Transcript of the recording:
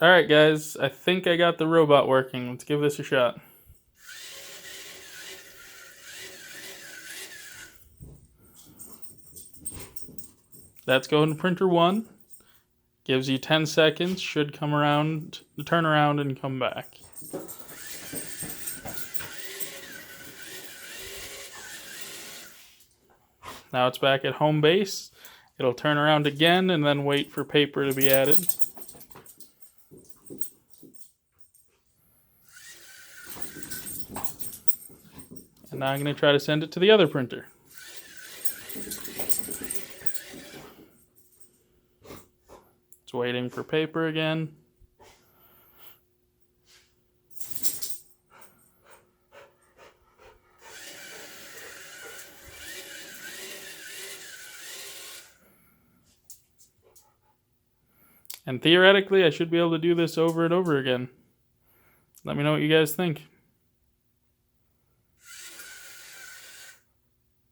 Alright guys, I think I got the robot working. Let's give this a shot. That's going to printer 1. Gives you 10 seconds, should come around, turn around and come back. Now it's back at home base. It'll turn around again and then wait for paper to be added. And now I'm going to try to send it to the other printer. It's waiting for paper again. And theoretically, I should be able to do this over and over again. Let me know what you guys think.